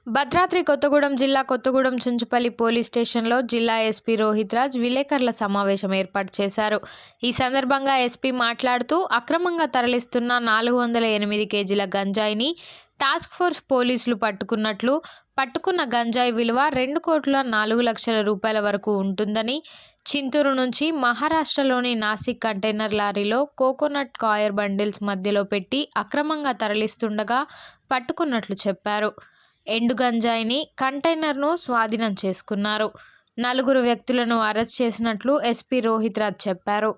భద్రాద్రి కొత్తగూడెం జిల్లా కొత్తగూడెం చుంచుపల్లి పోలీస్ స్టేషన్లో జిల్లా ఎస్పీ రోహిత్ రాజ్ విలేకరుల సమావేశం ఏర్పాటు చేశారు. ఈ సందర్భంగా ఎస్పీ మాట్లాడుతూ అక్రమంగా తరలిస్తున్న 408 కేజీల గంజాయిని టాస్క్ ఫోర్స్ పోలీసులు పట్టుకున్నట్లు, పట్టుకున్న గంజాయి విలువ 2,04,00,000 రూపాయల వరకు ఉంటుందని, చింతూరు నుంచి మహారాష్ట్రలోని నాసిక్ కంటైనర్ లారీలో కోకోనట్ కాయర్ బండిల్స్ మధ్యలో పెట్టి అక్రమంగా తరలిస్తుండగా పట్టుకున్నట్లు చెప్పారు. ఎండు గంజాయిని కంటైనర్ను స్వాధీనం చేసుకున్నారు. 4 వ్యక్తులను అరెస్ట్ చేసినట్లు ఎస్పీ రోహిత్ రాజ్ చెప్పారు.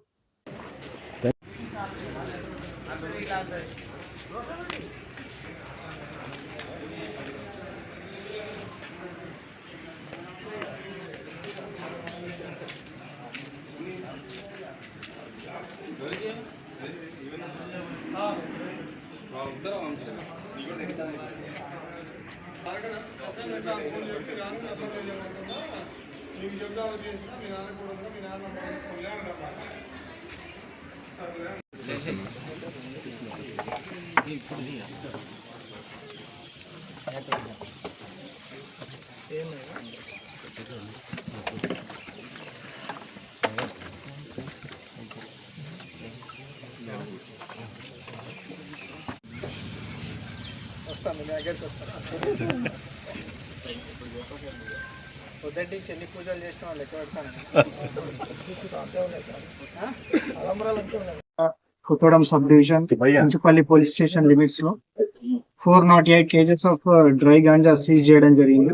వస్తాను మీ దగ్గరికి వస్తాను. పొద్దుటి నుంచి ఎన్ని పూజలు చేసిన వాళ్ళు లెక్క పెడతాను. Kothagudem sub division Chunchupalli police station limits లో 408 kgs of dry ganja seize చేయడం జరిగింది.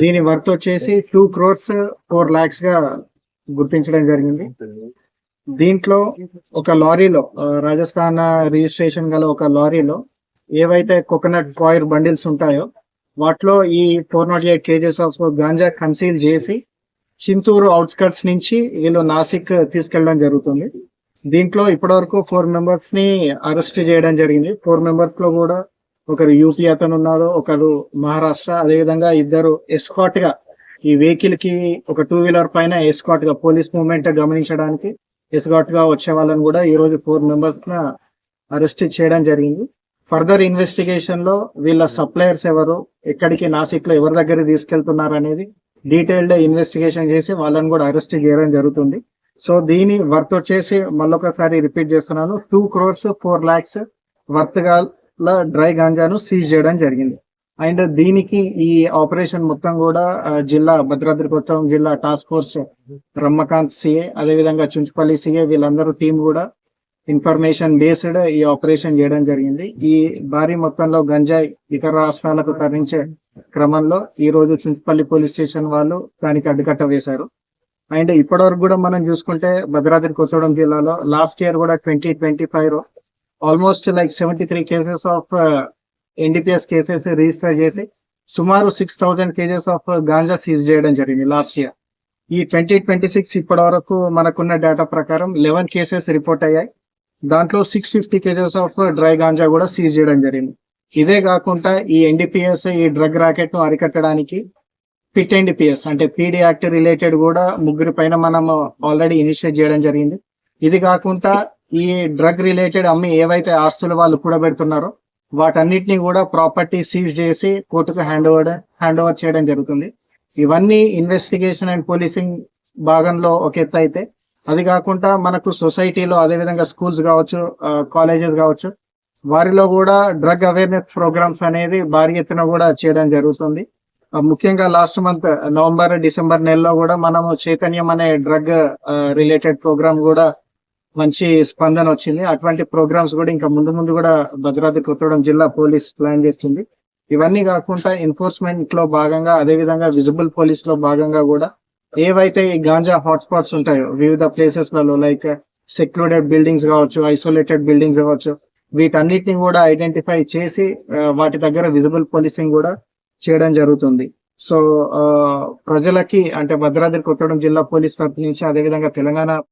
దీని వర్త్ వచ్చేసి 2 crores 4 lakhs గా గుర్తించడం జరిగింది. దీంట్లో ఒక లారీలో రాజస్థాన్ రిజిస్ట్రేషన్ గల ఒక లారీలో ఏవైతే కోకోనట్ కాయర్ బండిల్స్ ఉంటాయో వాటిలో ఈ 408 కేజెస్ ఆఫ్ గాంజా కన్సీల్ చేసి చింతూరు అవుట్స్కట్స్ నుంచి వీళ్ళు నాసిక్ తీసుకెళ్ళడం జరుగుతుంది. దీంట్లో ఇప్పటివరకు 4 members ని అరెస్ట్ చేయడం జరిగింది. 4 members లో కూడా ఒకరు యూపీ అతను ఉన్నారు, ఒకరు మహారాష్ట్ర, అదేవిధంగా 2 ఎస్కాట్ గా ఈ వెహికల్ కి ఒక 2-wheeler పైన ఎస్కాట్ గా పోలీస్ మూవ్మెంట్ గమనించడానికి ఎస్కాట్ గా వచ్చే వాళ్ళని కూడా ఈ రోజు 4 members అరెస్ట్ చేయడం జరిగింది. ఫర్దర్ ఇన్వెస్టిగేషన్ లో వీళ్ళ సప్లయర్స్ ఎవరు, ఎక్కడికి నాసిక్ లో ఎవరి దగ్గర తీసుకెళ్తున్నారు అనేది డీటెయిల్డ్ ఇన్వెస్టిగేషన్ చేసి వాళ్ళని కూడా అరెస్ట్ చేయడం జరుగుతుంది. సో దీని వర్త్ వచ్చేసి మళ్ళొకసారి రిపీట్ చేస్తున్నాను, 2 crores 4 lakhs వర్త్ గల డ్రై గాంజాను సీజ్ చేయడం జరిగింది. అండ్ దీనికి ఈ ఆపరేషన్ మొత్తం కూడా జిల్లా భద్రాద్రి కొత్తగూడెం జిల్లా టాస్క్ ఫోర్స్ రమ్మకాంత్ సిఏ, అదేవిధంగా చుంచుపల్లి సిఏ వీళ్ళందరూ టీం కూడా ఇన్ఫర్మేషన్ బేస్డ్ ఈ ఆపరేషన్ చేయడం జరిగింది. ఈ భారీ మొత్తంలో గంజాయి ఇతర రాష్ట్రాలకు తరలించే క్రమంలో ఈ రోజు చుంచుపల్లి పోలీస్ స్టేషన్ వాళ్ళు దానికి అడ్డుకట్ట వేశారు. అండ్ ఇప్పటివరకు కూడా మనం చూసుకుంటే భద్రాద్రి కొత్తగూడెం జిల్లాలో లాస్ట్ ఇయర్ కూడా 2025 almost like 73 cases of NDPS cases register చేసి సుమారు 6,000 కేజెస్ ఆఫ్ గాంజా సీజ్ చేయడం జరిగింది లాస్ట్ ఇయర్. ఈ 2026 ఇప్పటి వరకు మనకున్న డేటా ప్రకారం 11 కేసెస్ రిపోర్ట్ అయ్యాయి. దాంట్లో 650 కేజెస్ ఆఫ్ డ్రై గాంజా కూడా సీజ్ చేయడం జరిగింది. ఇదే కాకుండా ఈ ఎన్డీపీఎస్ ఈ డ్రగ్ రాకెట్ ను అరికట్టడానికి పిట్ ఎన్డీపీఎస్ అంటే పీడీ యాక్ట్ రిలేటెడ్ కూడా 3 పైన మనం ఆల్రెడీ ఇనిషియేట్ చేయడం జరిగింది. ఇది కాకుండా ఈ డ్రగ్ రిలేటెడ్ అమ్మి ఏవైతే ఆస్తులు వాళ్ళు కూడబెడుతున్నారో వాటన్నిటిని కూడా ప్రాపర్టీ సీజ్ చేసి కోర్టుకు హ్యాండ్ ఓవర్ చేయడం జరుగుతుంది. ఇవన్నీ ఇన్వెస్టిగేషన్ అండ్ పోలీసింగ్ భాగంలో ఒక ఎత్తు అయితే, అది కాకుండా మనకు సొసైటీలో అదేవిధంగా స్కూల్స్ కావచ్చు, కాలేజెస్ కావచ్చు, వారిలో కూడా డ్రగ్ అవేర్నెస్ ప్రోగ్రామ్స్ అనేది భారీ ఎత్తున కూడా చేయడం జరుగుతుంది. ముఖ్యంగా లాస్ట్ మంత్ నవంబర్ డిసెంబర్ నెలలో కూడా మనము చైతన్యం అనే డ్రగ్ రిలేటెడ్ ప్రోగ్రామ్ కూడా మంచి స్పందన వచ్చింది. అటువంటి ప్రోగ్రామ్స్ కూడా ఇంకా ముందు కూడా భద్రాద్రి కొత్తగూడెం జిల్లా పోలీస్ ప్లాన్ చేస్తుంది. ఇవన్నీ కాకుండా ఎన్ఫోర్స్మెంట్ లో భాగంగా అదేవిధంగా విజిబుల్ పోలీస్ లో భాగంగా కూడా ఏవైతే ఈ గాంజా హాట్స్పాట్స్ ఉంటాయో వివిధ ప్లేసెస్ లలో లైక్ సెక్లూడెడ్ బిల్డింగ్స్ కావచ్చు, ఐసోలేటెడ్ బిల్డింగ్స్ కావచ్చు, వీటన్నిటిని కూడా ఐడెంటిఫై చేసి వాటి దగ్గర విజిబుల్ పోలీసింగ్ కూడా చేయడం జరుగుతుంది. సో ప్రజలకి అంటే భద్రాద్రి కొత్తగూడెం జిల్లా పోలీస్ తరఫు నుంచి అదేవిధంగా తెలంగాణ